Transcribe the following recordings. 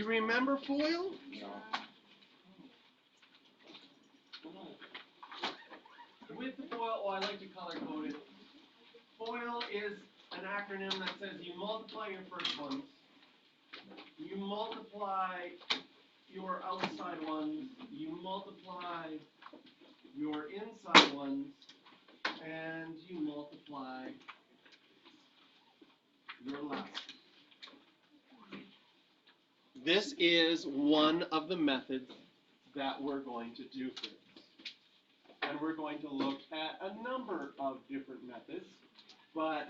you remember FOIL? With the FOIL, oh, I like to color code it. FOIL is an acronym that says you multiply your first ones, you multiply your outside ones, you multiply your inside ones, and you multiply your last. This is one of the methods that we're going to do for this. And we're going to look at a number of different methods, but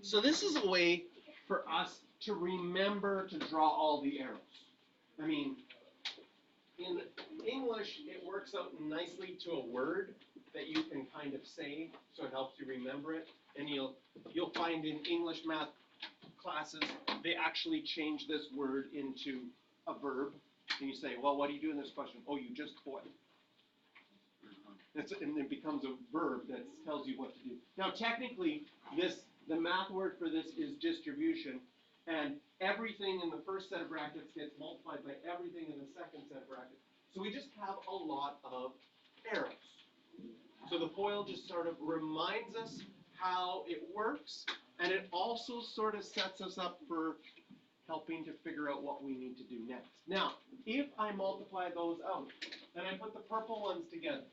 so this is a way for us to remember to draw all the arrows. I mean, in English, it works out nicely to a word that you can kind of say, so it helps you remember it. And you'll find in English math classes, they actually change this word into a verb. And you say, well, what do you do in this question? Oh, you just FOIL. And it becomes a verb that tells you what to do. Now, technically, the math word for this is distribution, and everything in the first set of brackets gets multiplied by everything in the second set of brackets. So we just have a lot of arrows. So the FOIL just sort of reminds us how it works, and it also sort of sets us up for helping to figure out what we need to do next. Now, if I multiply those out, and I put the purple ones together,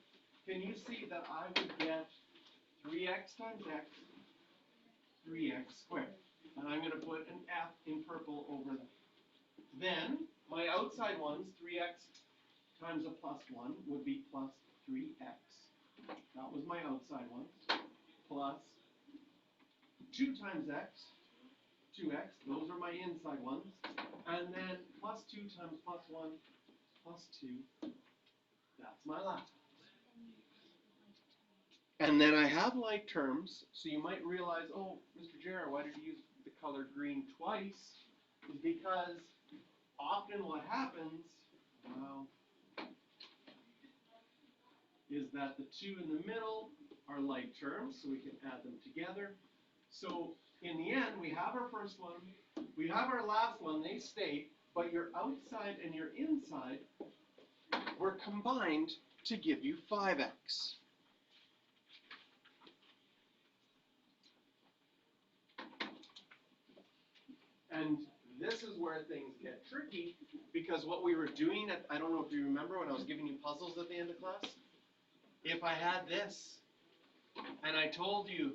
can you see that I would get 3x times x, 3x squared. And I'm going to put an F in purple over that. Then, my outside ones, 3x times a plus 1 would be plus 3x. That was my outside ones. Plus 2 times x, 2x. Those are my inside ones. And then plus 2 times plus 1, plus 2. That's my last. And then I have like terms, so you might realize, oh, Mr. Jarrah, why did you use the color green twice? Is because often what happens, well, is that the 2 in the middle are like terms, so we can add them together. So in the end, we have our first one, we have our last one, they stay, but your outside and your inside were combined to give you 5x. And this is where things get tricky, because what we were doing, I don't know if you remember when I was giving you puzzles at the end of class, if I had this, and I told you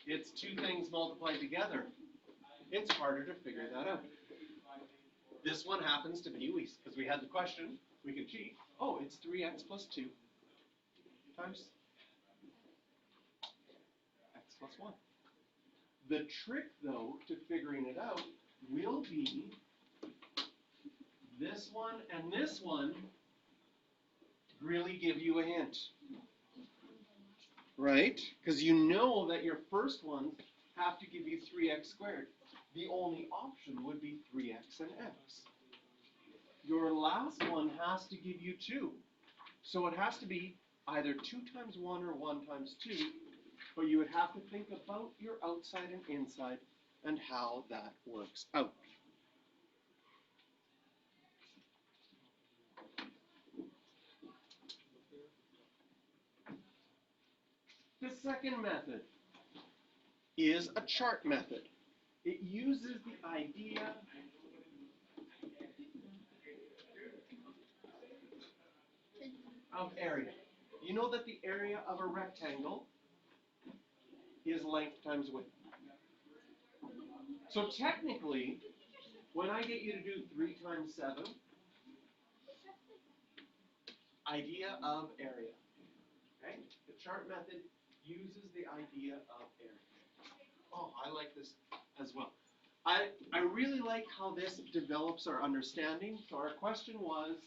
it's 2 things multiplied together, it's harder to figure that out. This one happens to be, because we had the question, we could cheat. Oh, it's 3x plus 2 times x plus 1. The trick, though, to figuring it out will be this one and this one really give you a hint. Right? Because you know that your first ones have to give you 3x squared. The only option would be 3x and x. Your last one has to give you 2. So it has to be either 2 times 1 or 1 times 2. But you would have to think about your outside and inside and how that works out. The second method is a chart method. It uses the idea of area. You know that the area of a rectangle is length times width. So technically, when I get you to do 3 times 7, idea of area. Okay? The chart method uses the idea of area. Oh, I like this as well. I really like how this develops our understanding. So our question was,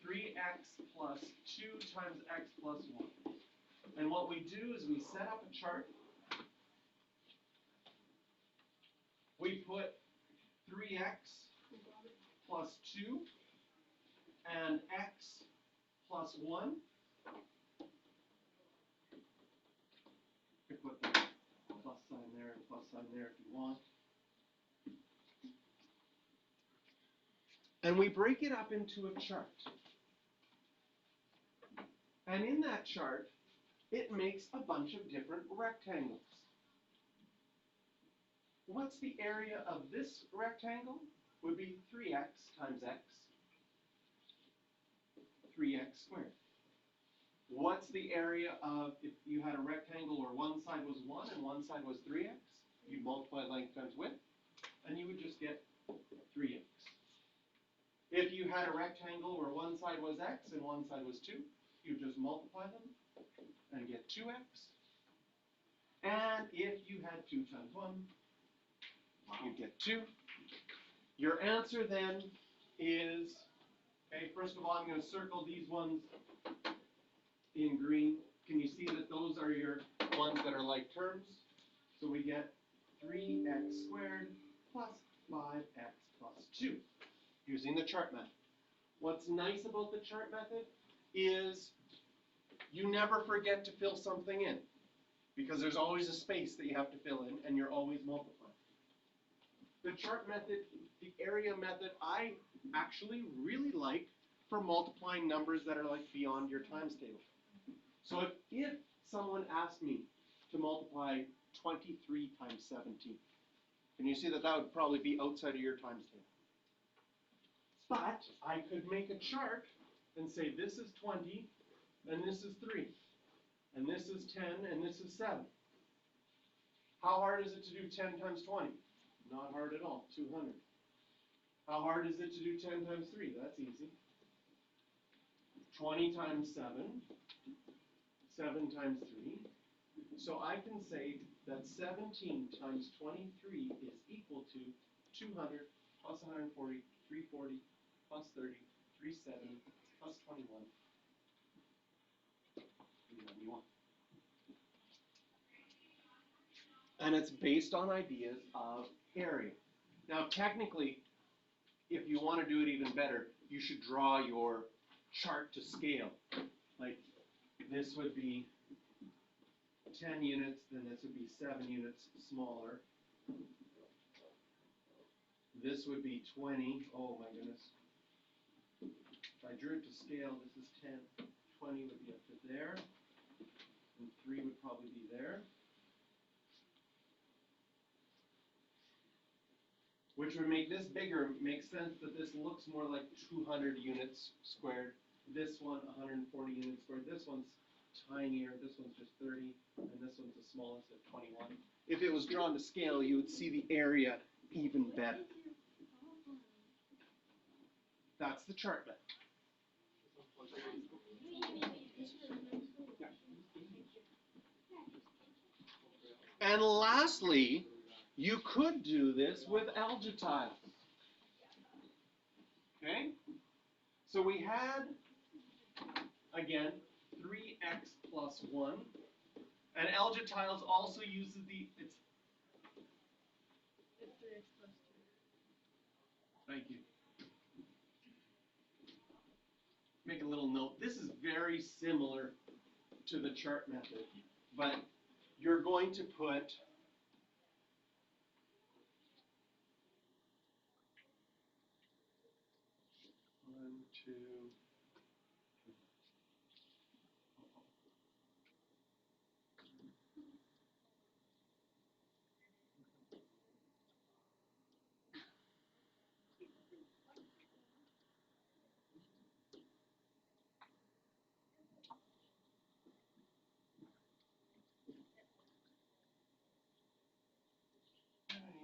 3x plus 2 times x plus 1. And what we do is we set up a chart. We put 3x plus 2 and x plus 1. You can put the plus sign there and plus sign there if you want. And we break it up into a chart. And in that chart, it makes a bunch of different rectangles. What's the area of this rectangle? Would be 3x times x, 3x squared. What's the area of, if you had a rectangle where one side was 1 and one side was 3x, you'd multiply length times width, and you would just get 3x. If you had a rectangle where one side was x and one side was 2, you just multiply them and get 2x. And if you had 2 times 1, you get 2. Your answer then is, okay, first of all, I'm going to circle these ones in green. Can you see that those are your ones that are like terms? So we get 3x squared plus 5x plus 2 using the chart method. What's nice about the chart method is you never forget to fill something in, because there's always a space that you have to fill in, and you're always multiplying. The chart method, the area method, I actually really like for multiplying numbers that are like beyond your times table. So if someone asked me to multiply 23 times 17, can you see that that would probably be outside of your times table? But I could make a chart and say this is 20, and this is 3, and this is 10, and this is 7. How hard is it to do 10 times 20? Not hard at all, 200. How hard is it to do 10 times 3? That's easy. 20 times 7, 7 times 3. So I can say that 17 times 23 is equal to 200 plus 140, 340, plus 30, 370, plus 21, 391. And it's based on ideas of area. Now, technically, if you want to do it even better, you should draw your chart to scale. Like, this would be 10 units, then this would be 7 units smaller. This would be 20. Oh my goodness. If I drew it to scale, this is 10. 20 would be up to there. And 3 would probably be there. Which would make this bigger. Makes sense that this looks more like 200 units squared. This one, 140 units squared. This one's tinier. This one's just 30. And this one's the smallest at 21. If it was drawn to scale, you would see the area even better. That's the chart method. And lastly, you could do this with algebra tiles. Okay? So we had, again, 3x plus 1. And algebra tiles also uses the, it's 3x plus 2. Thank you. Make a little note. This is very similar to the chart method, but you're going to put one, two,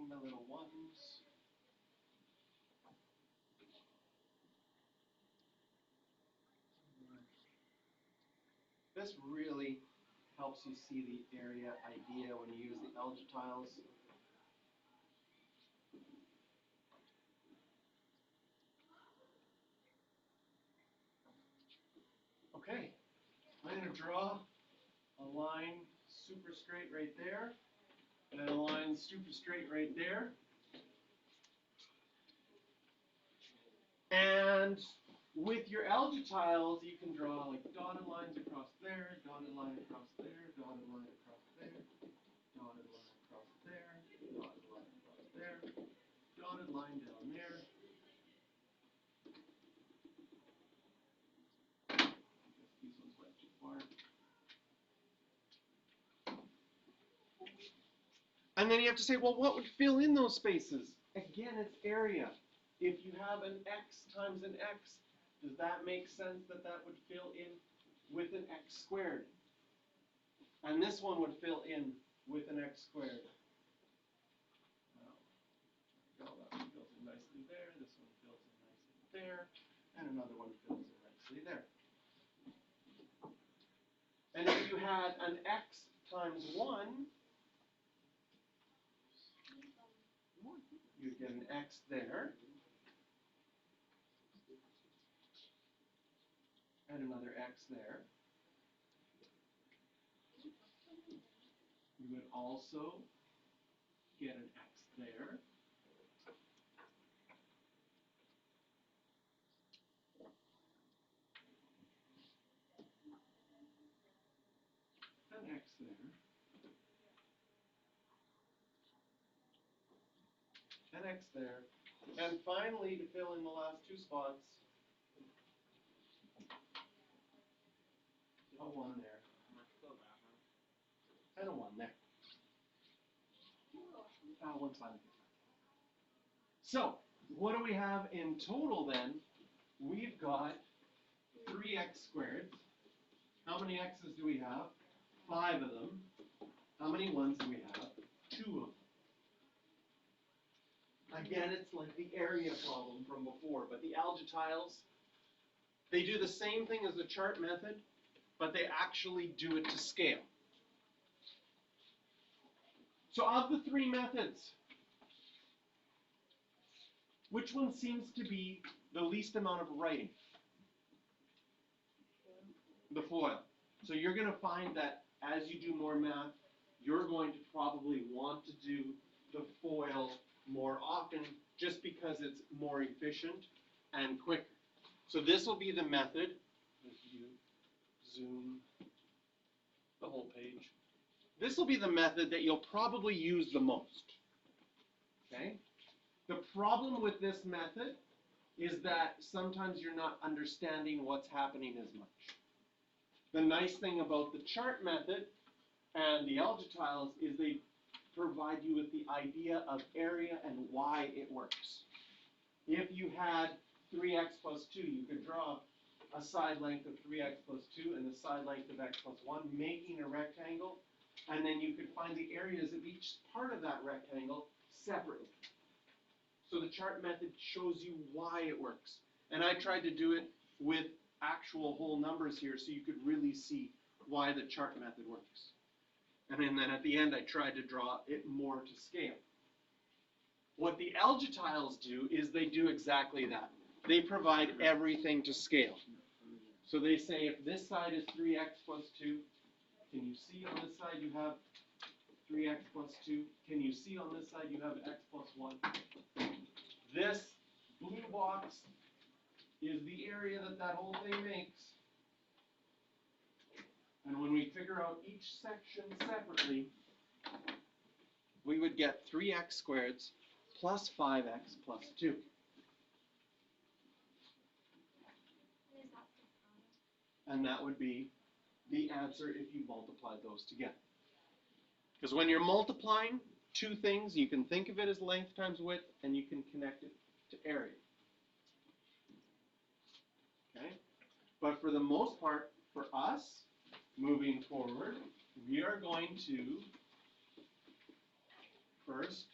my little ones. This really helps you see the area idea when you use the algebra tiles. draw a line super straight right there, and a line super straight right there. And with your algetiles, you can draw like dotted lines across there, dotted line across there, dotted line across there, dotted line across there, dotted line across there, dotted line down there. These ones went too far. And then you have to say, well, what would fill in those spaces? Again, it's area. If you have an x times an x, does that make sense that that would fill in with an x squared? And this one would fill in with an x squared. Well, that one fills in nicely there, this one fills in nicely there, and another one fills in nicely there. And if you had an x times 1, you'd get an x there, and another x there. You would also get an x there. An x there. An x there. And finally, to fill in the last two spots, a 1 there. And a 1 there. One's fine. So, what do we have in total then? We've got 3x squared. How many x's do we have? 5 of them. How many 1s do we have? 2 of them. Again, it's like the area problem from before, but the algetiles, they do the same thing as the chart method, but they actually do it to scale. So of the 3 methods, which one seems to be the least amount of writing? The FOIL. So you're going to find that as you do more math, you're going to probably want to do the FOIL more often just because it's more efficient and quicker. So this will be the method, if you zoom the whole page, this will be the method that you'll probably use the most. Okay? The problem with this method is that sometimes you're not understanding what's happening as much. The nice thing about the chart method and the algetiles is they provide you with the idea of area and why it works. If you had 3x plus 2, you could draw a side length of 3x plus 2 and the side length of x plus 1, making a rectangle, and then you could find the areas of each part of that rectangle separately. So the chart method shows you why it works. And I tried to do it with actual whole numbers here so you could really see why the chart method works. And then at the end I tried to draw it more to scale. What the algetiles do is they do exactly that. They provide everything to scale. So they say if this side is 3x plus 2, can you see on this side you have 3x plus 2? Can you see on this side you have x plus 1? This blue box is the area that that whole thing makes. And when we figure out each section separately, we would get 3x squareds plus 5x plus 2. And that would be the answer if you multiplied those together. Because when you're multiplying two things, you can think of it as length times width, and you can connect it to area. Okay? But for the most part, for us, moving forward, we are going to first,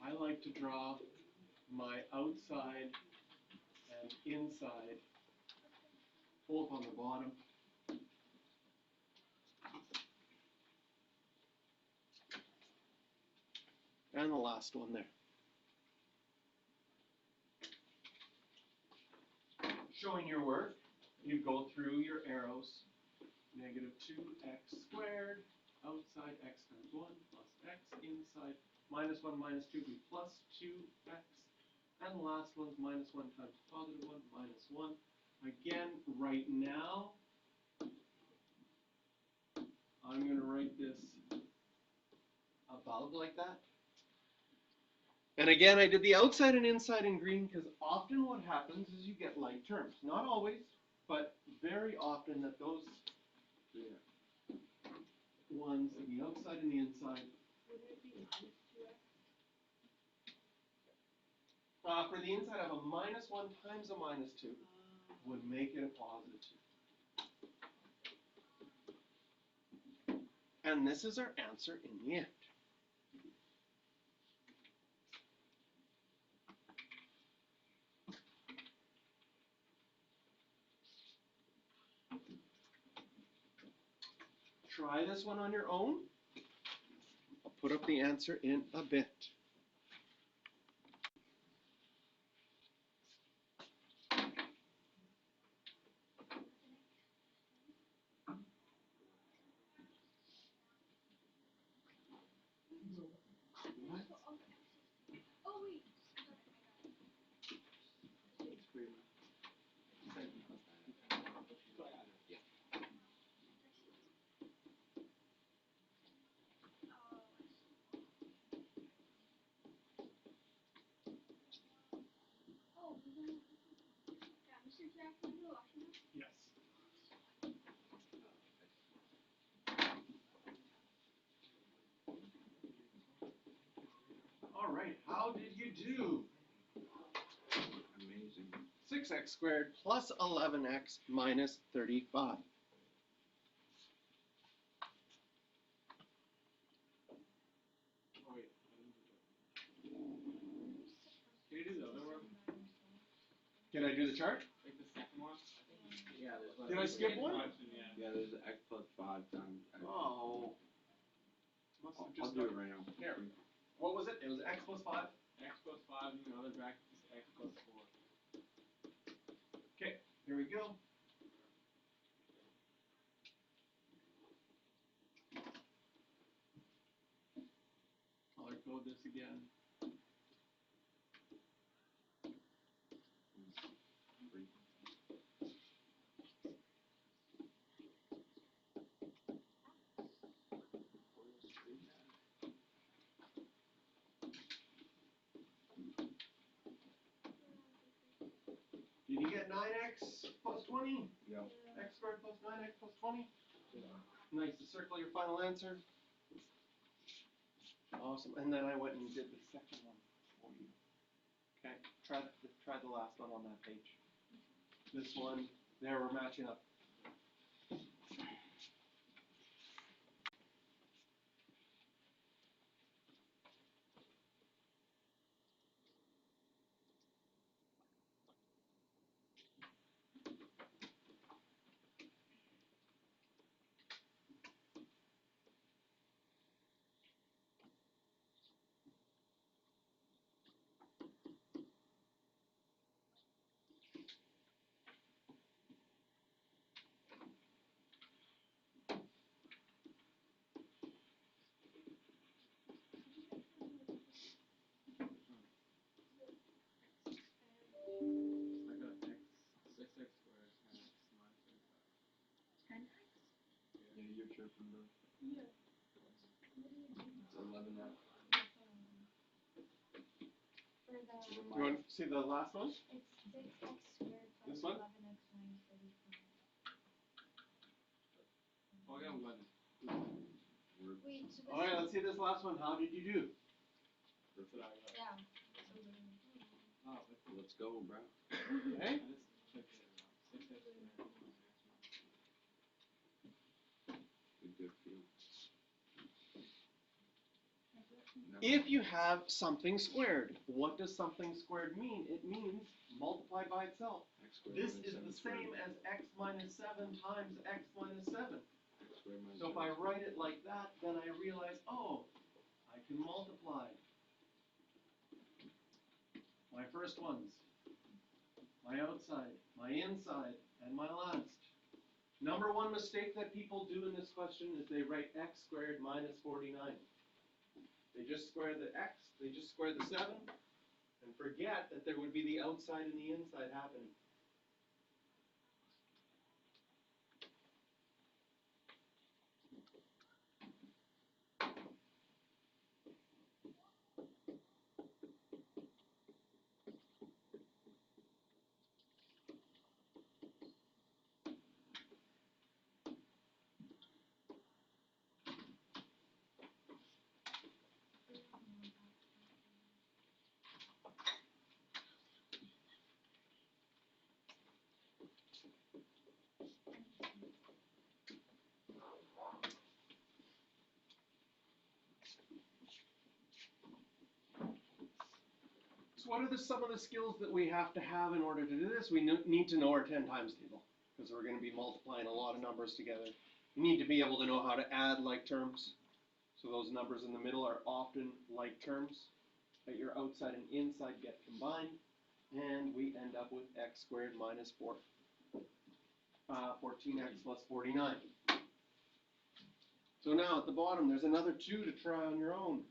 I like to draw my outside and inside both on the bottom. And the last one there. Show showing your work, you go through your arrows. Negative 2x squared, outside x times 1 plus x, inside minus 1 minus 2 be plus 2x. And the last one's minus 1 times positive 1 minus 1. Again, right now, I'm going to write this about like that. And again, I did the outside and inside in green because often what happens is you get like terms. Not always, but very often that those ones, the outside and the inside. Would it be minus 2x? For the inside, I have a minus 1 times a minus 2 would make it a positive 2. And this is our answer in the end. Try this one on your own. I'll put up the answer in a bit. What? Oh, wait. Yes. All right, how did you do? Amazing. 6x squared plus 11x minus 35. Oh, wait. Can you do the other one? Can I do the chart? Like the second one? Yeah, there's one. Did I skip one? Yeah, there's x plus 5 times x. Oh. Must have I'll just do it right now. Here. What was it? It was x plus 5? X plus 5 in the other bracket is x plus 4. Okay, here we go. Color code this again. Did you get 9x plus 20? Yeah. X squared plus 9x plus 20? Nice to circle your final answer. Awesome. And then I went and did the second one for you. Okay, try the last one on that page. This one, there we're matching up. I got x, 6x squared, 10x minus 35. 10x? Yeah, you're tripping, bro. Yeah. It's 11x. For the, You want to see the last one? it's 6x squared plus This one? 11x minus 35. Oh, I got 11. Wait, so this All right, let's see this last one. How did you do? That's what I got. yeah. Oh, let's go, bro. Okay. I just checked it out. 6x squared plus 9x minus 35. Good feel. If you have something squared, what does something squared mean? It means multiply by itself. X squared This minus is 7 the squared. same as x minus 7 times x minus 7. X squared minus So if 7 I squared. write it like that, then I realize, oh, I can multiply. My first ones, my outside, my inside, and my last. Number one mistake that people do in this question is they write x squared minus 49. They just square the x, they just square the 7, and forget that there would be the outside and the inside happening. So what are some of the skills that we have to have in order to do this? We need to know our 10 times table, because we're going to be multiplying a lot of numbers together. You need to be able to know how to add like terms. So those numbers in the middle are often like terms that your outside and inside get combined. And we end up with x squared minus 14x plus 49. So now at the bottom, there's another 2 to try on your own.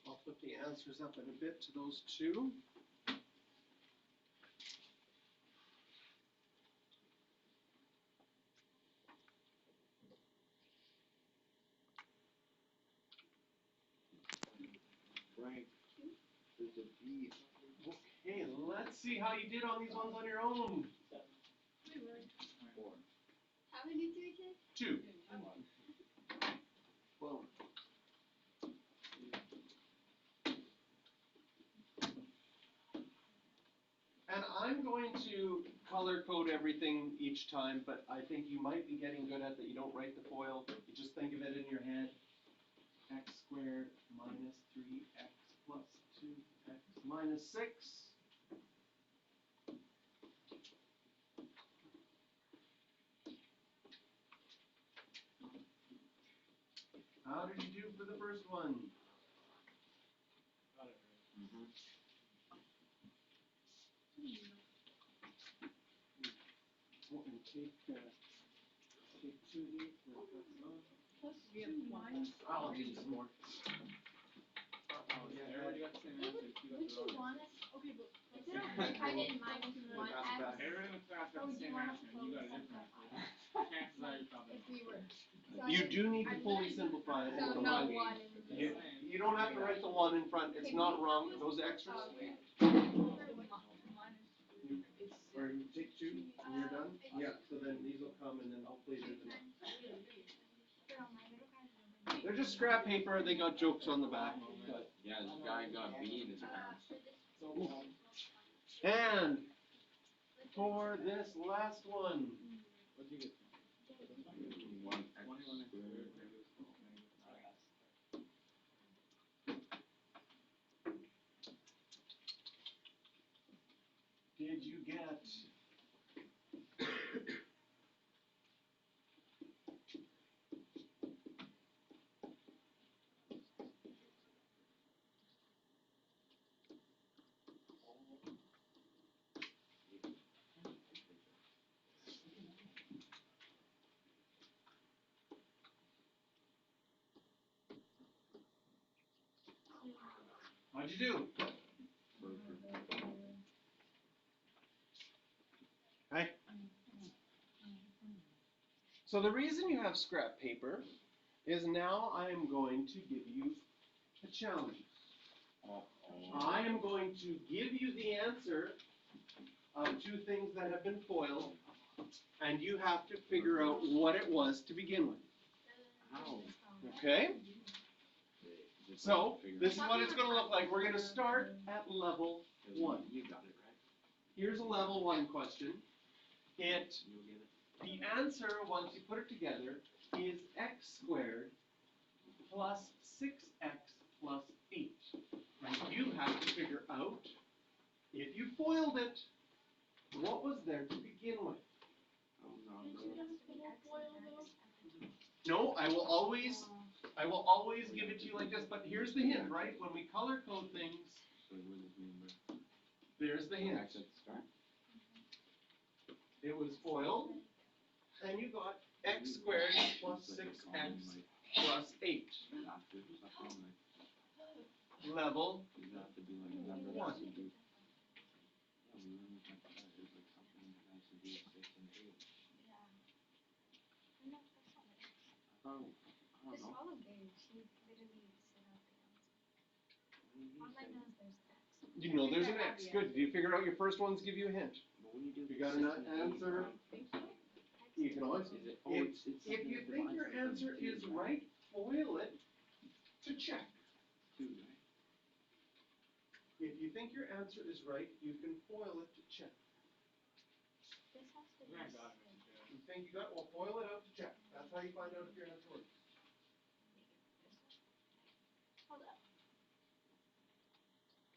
I'll put the answers up in a bit to those 2. Right. There's a B. Okay, let's see how you did on these ones on your own. 4. How many do we take? 2. 12. And I'm going to color code everything each time, but I think you might be getting good at that. You don't write the FOIL. You just think of it in your head. X squared minus 3x plus 2x minus 6. How did you do for the first one? Got it right. Mm-hmm. Well, and take 2 of these. We have one. I'll do some more. Oh, yeah, everybody got the same answer. You got Would the you wrong want us, Okay, but. is it okay if I did minus one Pass it x? back. Everyone in the class got Or the would you same want us answer. to You fully got a different simplify? answer. Chances are you're probably If we were. So I You did- do need to I fully did- simplify it. So It's no not- one in the You don't have to write the 1 in front. It's not wrong. Those extras. Or you take 2 and you're done? Yeah, so then these will come and then hopefully there's enough. They're just scrap paper. They got jokes on the back. But. Yeah, this guy got B in his pants. And for this last one, What'd you get? 1x 21 squared. squared. did you get? How'd you do? Perfect. Hi. So the reason you have scrap paper is now I am going to give you a challenge. I am going to give you the answer of 2 things that have been FOILed, and you have to figure out what it was to begin with. Ow. Okay? Just So, figure this is out- what it's gonna look like. We're gonna start at level 1. You got it, right? Here's a level 1 question. You'll get it. The answer, once you put it together, is x squared plus 6x plus 8. And you have to figure out, if you FOILed it, what was there to begin with. Oh, no, bro. No, I will always give it to you like this, but here's the hint, right? When we color code things, So what does it mean by there's the hint. X at the start? It was FOILed, and you got x squared plus 6x plus 8. After something like, Level does it have to be like a number that has to do? Yeah, we learned like that. There's like something that has to do with 6 and 8. I don't This know. follow game, she literally set out the answer. On my nose, there's X. You know there's an x. Good. Did you figure out your first ones give you a hint? But when you do You the got 6 an and 8, answer? right? You can always. Is it? If- It's If something you that think divides your the answer two, is right, FOIL it to check. 2, right? If you think your answer is right, you can FOIL it to check. This has to be. I got it. You think you got, well, FOIL it out to check. That's how you find out if your answer works. Hold up.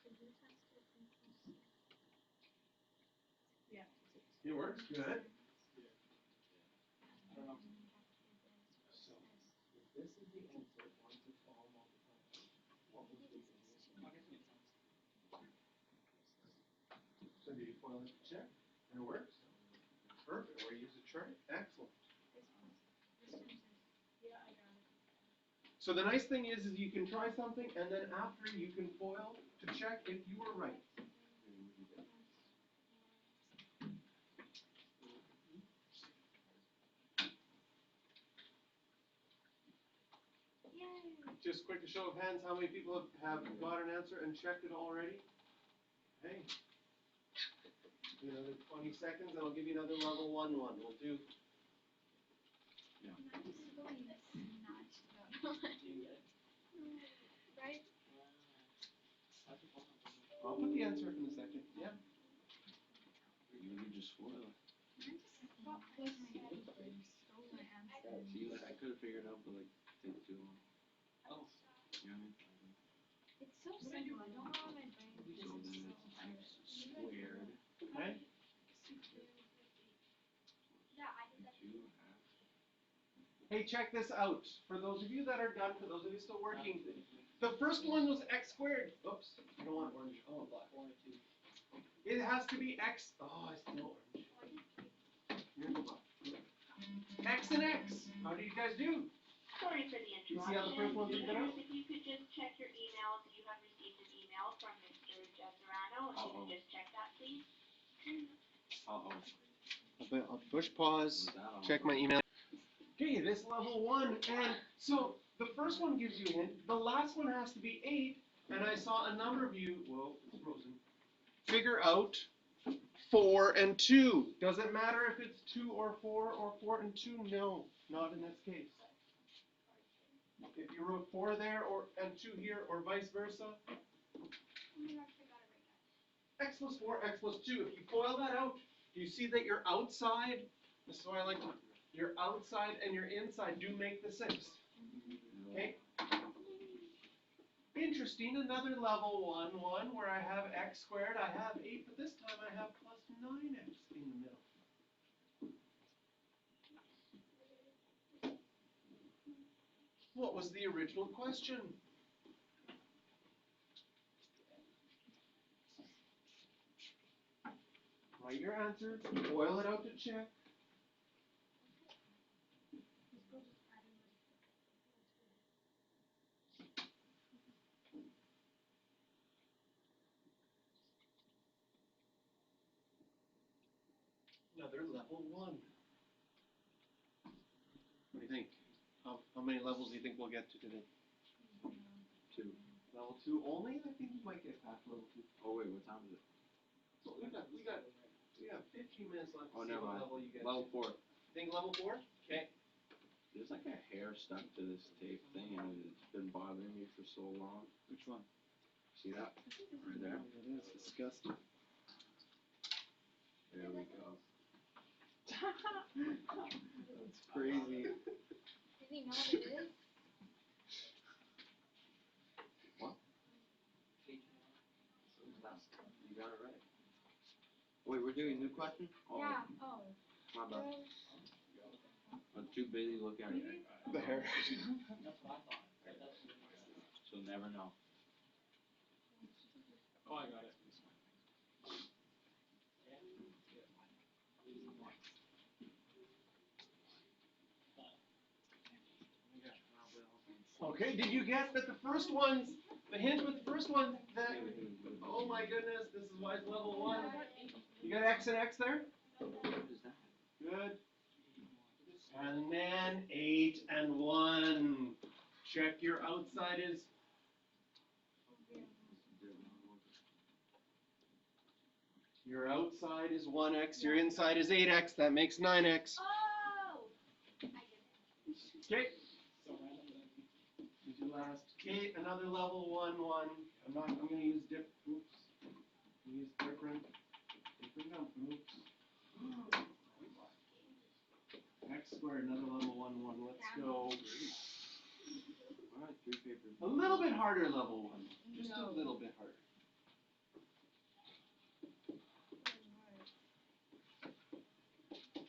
So this has to be. Yeah. It works. Good. I don't know. So, if this is the answer, once it's all multiplied, what would be the answer? I guess it makes sense. So do you FOIL it to check? And it works? Perfect. Or use a chart? Excellent. Yeah, I got it. So the nice thing is you can try something, and then after you can FOIL to check if you were right. Yay. Just quick show of hands, how many people have got an answer and checked it already? Hey. Do another 20 seconds, and I'll give you another level 1 one. We'll do. I'm just going snatched up. Right? I'll put the answer up in a second. Yeah. You can just FOIL it. I just got close to my head and stole my answer. See, like, I could have figured it out, but like, take too long. Oh. You know what I mean? It's so simple. I don't know why my brain is So then so it's hard. X squared. Okay. Yeah, I did that. 2 Hey, check this out. For those of you that are done, for those of you still working, the first one was x squared. Oops, I don't want orange. I want black. It has to be x. Oh, I still orange. Here's the black. X and x. How do you guys do? Sorry for the You see how the first one's interruption. been out? If you could just check your emails, you have received an email from Mr. Jezerano. If you could just check that, please. Uh-oh. I'll push pause. Was that all? Check my email. Okay, this level 1, and so the first one gives you a hint. The last one has to be 8, and I saw a number of you, whoa, it's frozen, figure out 4 and 2. Does it matter if it's 2 or 4 and 2? No, not in this case. If you wrote 4 there and 2 here, or vice versa, Oh my gosh, I got it right, guys. x plus 4, x plus 2. If you FOIL that out, do you see that your outside, this is why I like to, your outside and your inside do make the 6. Okay? Interesting, another level 1 where I have x squared, I have 8, but this time I have plus 9x in the middle. What was the original question? Write your answer, boil it out to check. Another level 1. What do you think? How many levels do you think we'll get to today? 2. Level 2 only? I think you might get past level 2. Oh wait, what time is it? So we got We have 15 minutes left to Oh, see never what mind. level you get Level to. 4. Think level 4? Okay. There's like a hair stuck to this tape thing, and it's been bothering me for so long. Which one? See that? Right there. That is disgusting. There we go. That's crazy. Does he know what it is? You got it right. Wait, we're doing new question? Oh, Yeah, oh. my bad. I'm too busy looking at it. The hair. She'll never know. Oh, I got it. Okay, did you guess that the first ones, the hint with the first one, that, oh my goodness, this is why it's level 1. You got X and X there? What is that? Good. And then 8 and 1. Check your outside is, your outside is 1X, your inside is 8X, that makes 9X. Oh! I get it. Okay. Did you last? Okay, another level 1, 1. I'm gonna use different oops. X squared, another level 1, 1. Let's go. Alright, 3 papers. A little bit harder level 1. Just a little bit harder.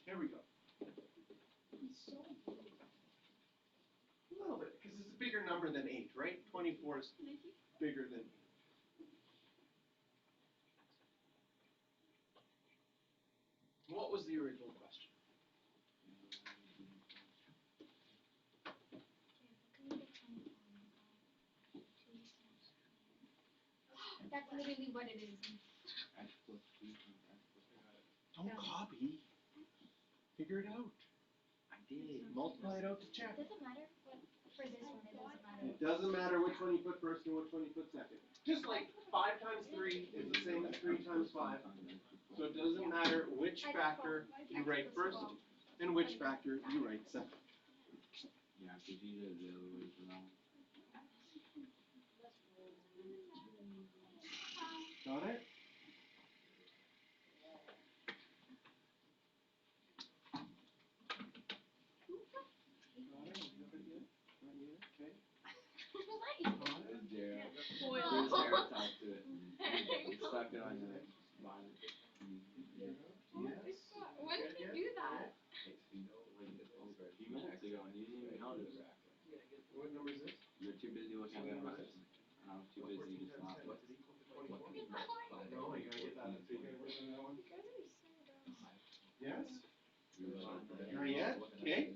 Here we go. A little bit, because it's a bigger number than 8, right? 24 is bigger than 8. What was the original question? That's literally what it is. X plus 2 times X plus 5. Don't copy. Figure it out. I did. Multiply it out to check. Doesn't matter what, for this one, it doesn't matter. It doesn't matter which one you put first and which one you put second. Just like 5 times 3 is the same as 3 times 5. So it doesn't matter which factor you write first and which factor you write second. Yeah, because you did it the other way around. Got it? There. Foil. There's hair tied to it. You stuck it on your body. Yes. When did you do that? A few minutes ago, and you didn't even notice. What number is this? You're too busy looking at the numbers. I'm too busy just laughing. No, you gotta get that. So you gotta work on that one. Yes? Not yet? Okay.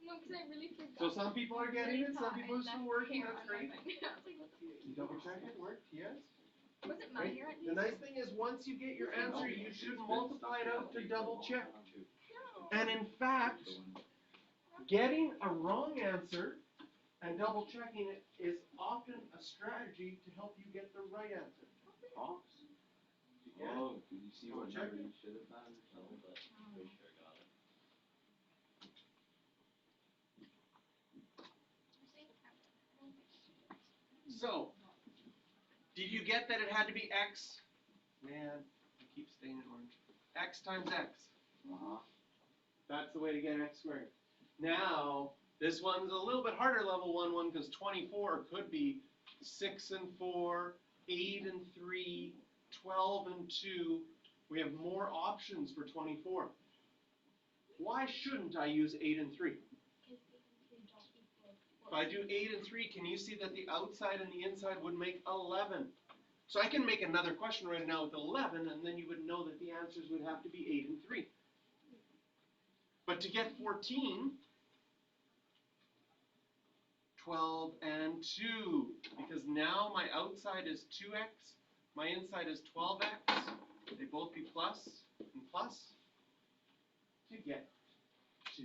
No, because I really forgot. So some people are getting it, some people are still working, hair that's on my great. thing. I was like, what the You double check it, worked, yes? Was it my Right. hair at The least? nice thing is, once you get your answer, you should multiply it out to double check. And in fact, getting a wrong answer and double checking it is often a strategy to help you get the right answer. Oh, Yeah. oh, did you see what Check number it. you should have done? So, did you get that it had to be X? Man, I keep staying in orange. X times X. That's the way to get X squared. Now, this one's a little bit harder, level 1, 1, because 24 could be 6 and 4, 8 and 3, 12 and 2. We have more options for 24. Why shouldn't I use 8 and 3? If I do 8 and 3, can you see that the outside and the inside would make 11? So I can make another question right now with 11, and then you would know that the answers would have to be 8 and 3. But to get 14, 12 and 2, because now my outside is 2x, my inside is 12x. They both be plus and plus to get to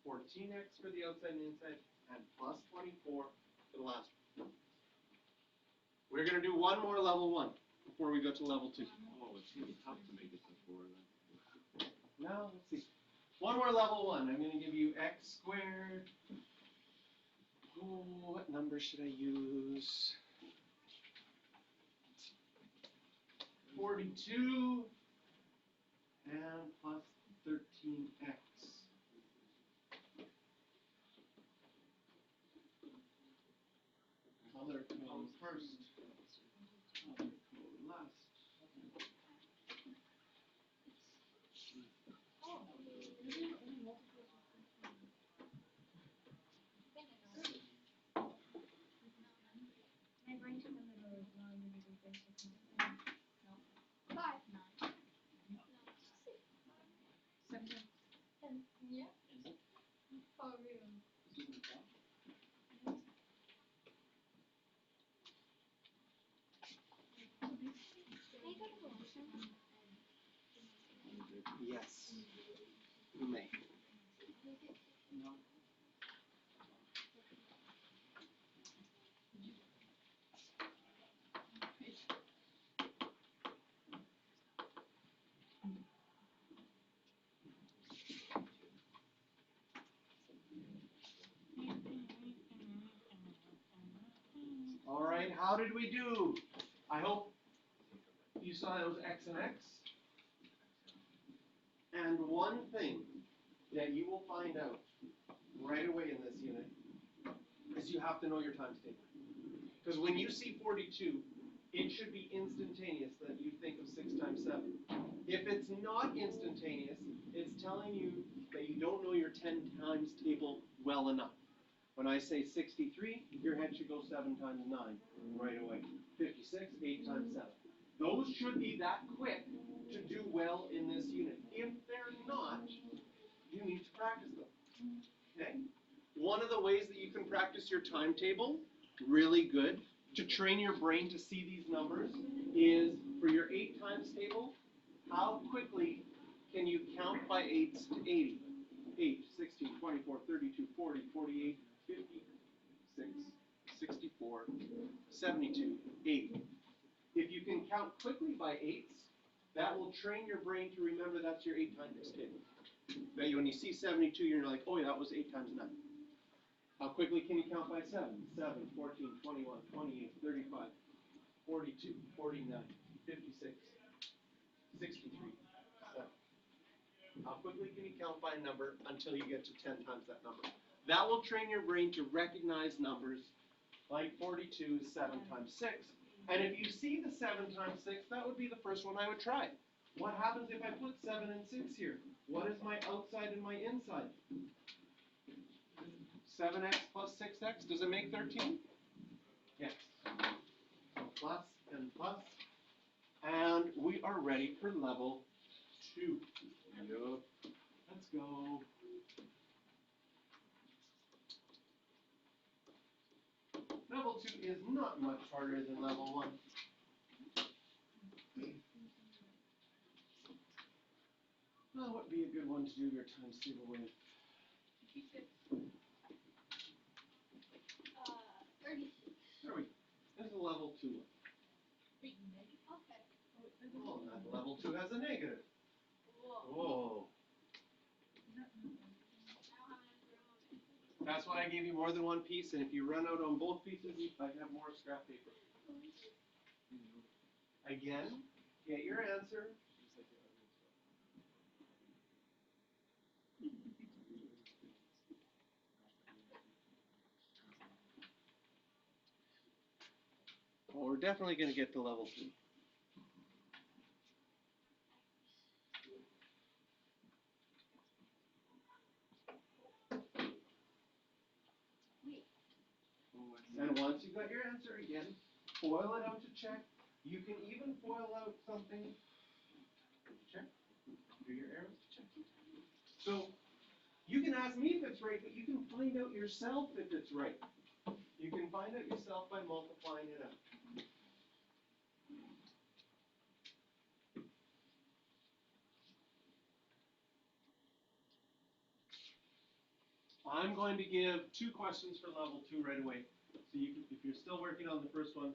14x for the outside and the inside, and plus 24 for the last one. We're going to do one more level 1. before we go to level 2? Oh, it seems tough to make it to 4 then. No, let's see. One more level 1. I'm going to give you x squared. Oh, what number should I use? 42 and plus 13x. Color comes first. Color code last. My brain took a little while you to do basic math. No. 5. 9. No. 6. 7. Yeah. For real. Can I go to the washroom? Yes, you may. All right, how did we do? I hope you saw those x and x. And one thing that you will find out right away in this unit is you have to know your times table. Because when you see 42, it should be instantaneous that you think of 6 times 7. If it's not instantaneous, it's telling you that you don't know your 10 times table well enough. When I say 63, your head should go 7 times 9 right away. 56, 8 times 7. Those should be that quick to do well in this unit. If they're not, you need to practice them. Okay? One of the ways that you can practice your timetable, really good, to train your brain to see these numbers, is for your 8 times table, how quickly can you count by 8s to 80? 8, 16, 24, 32, 40, 48, 56, 64, 72, 8. If you can count quickly by 8s, that will train your brain to remember that's your 8 times table. Now, when you see 72, you're like, oh yeah, that was 8 times 9. How quickly can you count by 7? 7, 14, 21, 28, 35, 42, 49, 56, 63, 7. How quickly can you count by a number until you get to 10 times that number? That will train your brain to recognize numbers like 42 is 7 times 6. And if you see the 7 times 6, that would be the first one I would try. What happens if I put 7 and 6 here? What is my outside and my inside? 7x plus 6x, does it make 13? Yes. So plus and plus. And we are ready for level 2. Yup. Let's go. Level 2 is not much harder than level 1. Well, what would be a good one to do your times table with? 36. There we go. This is a level 2 one. Okay. Oh, that level 2 has a negative. Whoa. Whoa. That's why I gave you more than one piece, and if you run out on both pieces, I have more scrap paper. Again, get your answer. Well, we're definitely going to get to level 2. And once you've got your answer, again, foil it out to check. You can even foil out something to check. Do your arrows to check. So you can ask me if it's right, but you can find out yourself if it's right. You can find out yourself by multiplying it out. I'm going to give 2 questions for level 2 right away. So you can, if you're still working on the first one,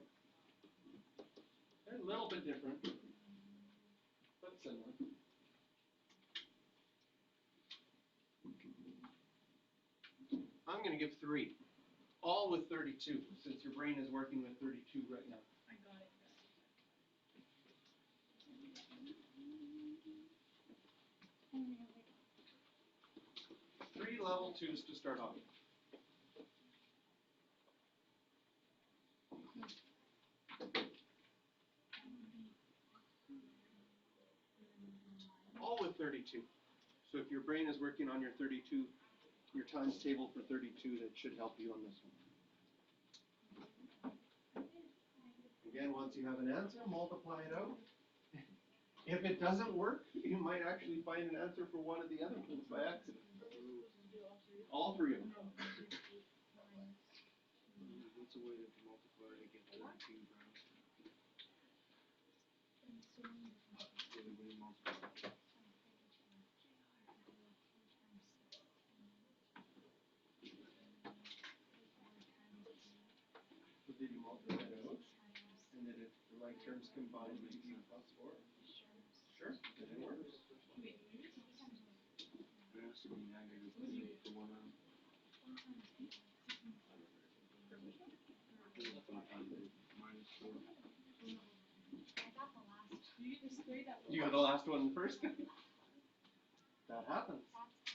They're a little bit different, but similar. I'm gonna give 3, all with 32, since your brain is working with 32 right now. I got it. 3 level 2s to start off. All with 32. So if your brain is working on your 32, your times table for 32, that should help you on this one. Again, once you have an answer, multiply it out. If it doesn't work, you might actually find an answer for one of the other ones by accident. All 3 of them. What's a way to multiply to get 32, bro? Really, way to multiply. So did you multiply it out? And then if the right terms combined, would you be +4? Sure, then it works. It has to be negative 3 for one of them. Minus 4. I got the last. You get this three that You got the last one first? That happens.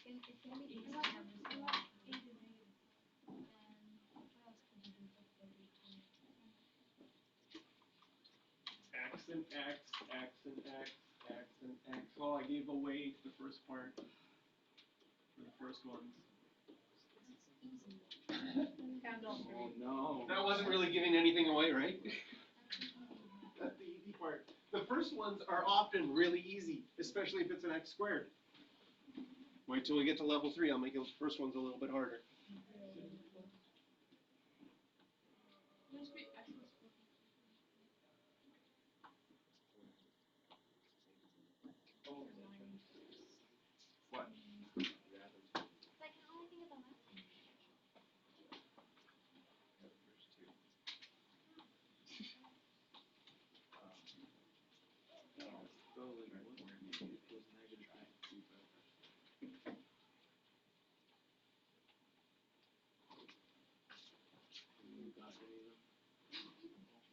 It's gonna be these numbers. Then what else could you do for 32? X and X, X and X, X and X. Well, I gave away the first part for the first ones. Easy. Count all Oh three. no. That wasn't really giving anything away, right? That's the easy part. The first ones are often really easy, especially if it's an X squared. Wait till we get to level 3, I'll make those first ones a little bit harder. Must be X plus 4. What? I can only think of the last one.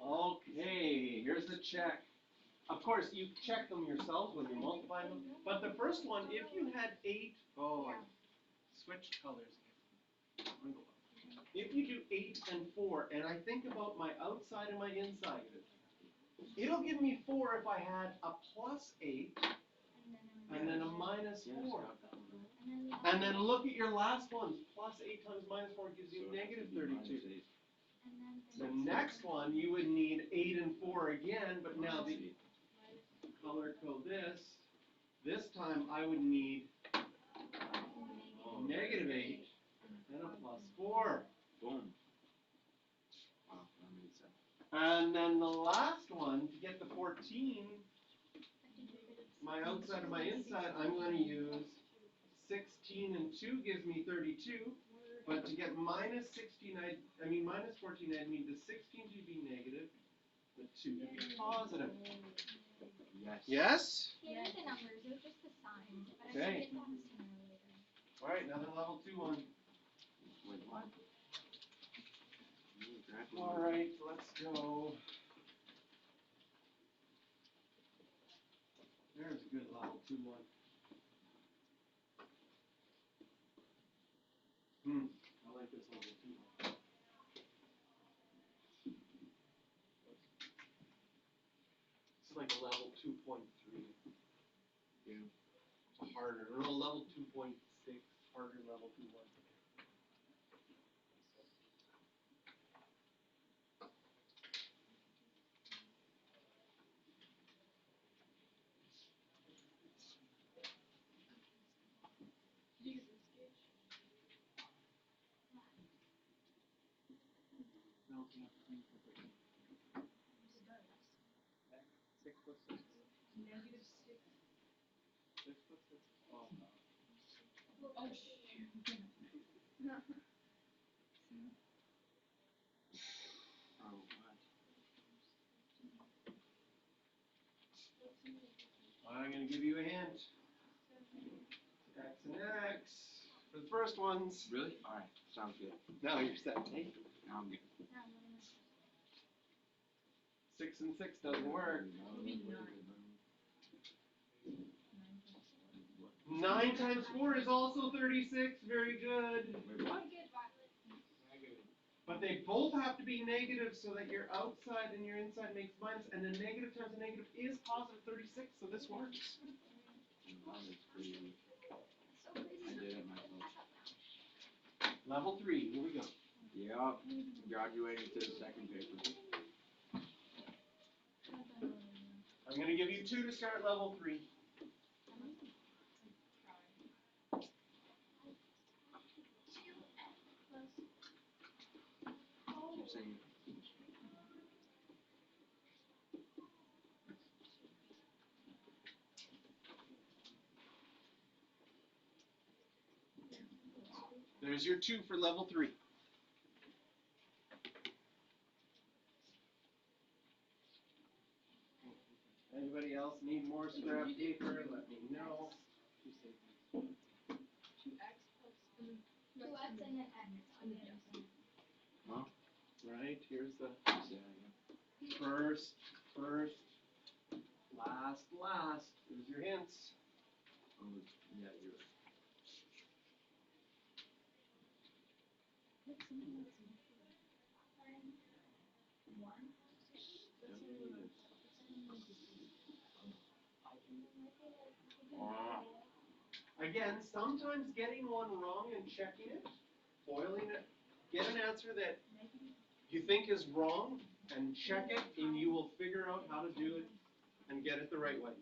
Okay, here's the check. Of course, you check them yourselves when you multiply them. But the first one, if you had 8, I switched colors again. If you do 8 and 4, and I think about my outside and my inside, it'll give me 4 if I had a +8 and then a -4. And then look at your last ones. +8 times -4 gives you -32. The next one, you would need 8 and 4 again, but now the color code this time I would need -8 and a +4. Boom. Wow, that made sense. And then the last one, to get the 14, my outside and my inside, I'm going to use 16 and 2 gives me 32. But to get -14, I need the 16 to be negative, the 2 to be positive. Yes. Yes? He didn't the numbers, it was just the signs. But Okay. I should get that sooner or later. Alright, another level 2 one. Wait, what? Exactly. Alright, let's go. There's a good level 2 one. I like this level 2 one. It's like a level 2.3. Yeah. Harder. No, level 2.6, harder level 2 one. Did you get this gauge? No, it's not 3 for 13. 6 plus 6. -6. 6 plus 6. Oh, no. Oh, shoot. Oh, what? I'm gonna give you a hint. X and X for the first ones. Really? Alright, sounds good. Now you're set. Now I'm good. Now I'm gonna mess 6 and 6 doesn't work. 9 times 4 is also 36. Very good. Wait, what? But they both have to be negative so that your outside and your inside makes minus, and a negative times a negative is positive 36, so this works. That was crazy. so crazy. I did it myself. Level 3, here we go. Yup. Graduating to the second paper. I'm going to give you 2 to start level 3. Keep saying it. There's your 2 for level 3. Anybody else need more scrap paper? Let me know. 2x plus and then Two X and then X on the other side. Right, here's the Say that again. first, last. Here's your hints. Oh, yeah, you're right. Again, sometimes getting one wrong and checking it, boiling it, get an answer that you think is wrong and check it, and you will figure out how to do it and get it the right way.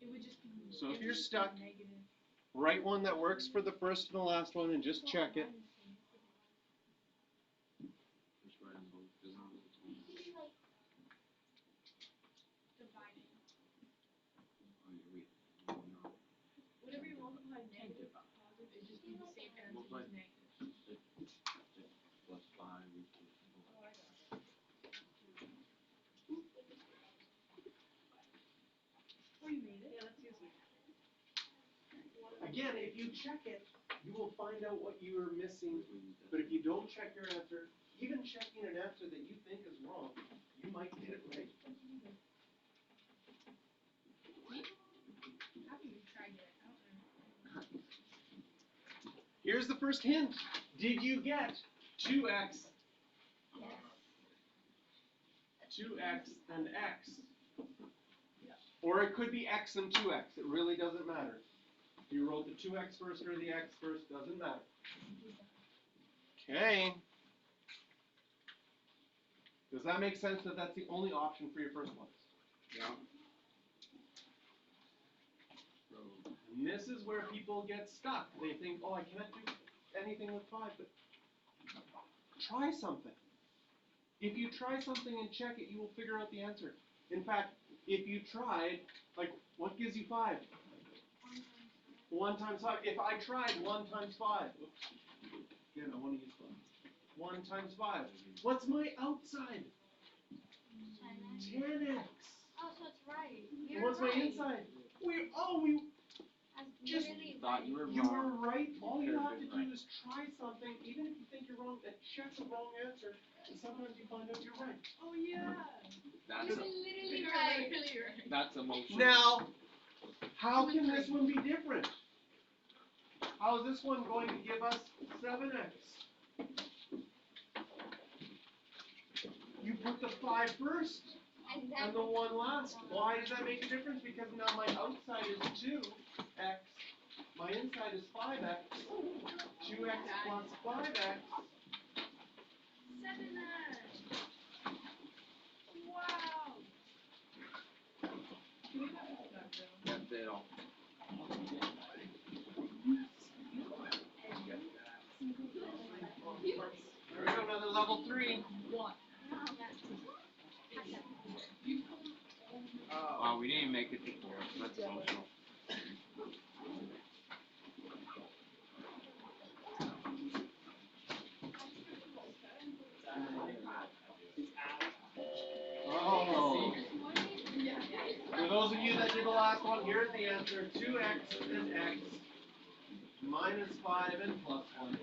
it would just be. So if it you're would just be stuck, negative. write one that works for the first and the last one and just check it. Just write them both. Doesn't have to be Dividing. Oh, yeah, wait. No. Whenever you multiply negative by positive, it just gives the same answer Multiply. as negative. Plus 5 equals 4. Oh, I got it. Oh, you made it? Yeah, that's easy. Again, if you check it, you will find out what you are missing. But if you don't check your answer, even checking an answer that you think is wrong, you might get it right. How can you try it? I don't know. Here's the first hint. Did you get 2x, 2x and x? Or it could be x and 2x. It really doesn't matter. If you wrote the 2x first or the x first, doesn't matter. Okay. Does that make sense that that's the only option for your first one? Yeah. And this is where people get stuck. They think, oh, I can't do anything with 5, but try something. If you try something and check it, you will figure out the answer. In fact, if you tried, like, what gives you 5? 1 times 5. If I tried 1 times 5, oops. Again, I want to use 5. 1 times 5. What's my outside? 10x. Oh, so it's right. And You're what's right. my inside? We That's just really thought right. you were You were right. All you Could've have to been do right. is try something, even if you think you're wrong, and check the wrong answer. And sometimes you find out you're right. Oh, yeah. That's You're a, literally You're right. really right. that's emotional. Now, how can this one be different? How is this one going to give us 7x? You put the 5 first and the 1 last. Why does that make a difference? Because now my outside is 2x, my inside is 5x. 2x plus 5x. 7x. Wow. Can we have that down? That's it all. There we go, another level 3. What? Wow, we didn't make it to 4. That's emotional. Oh. Yeah. For those of you that I did the last one, here's the answer, 2x and x minus 5 and plus 1.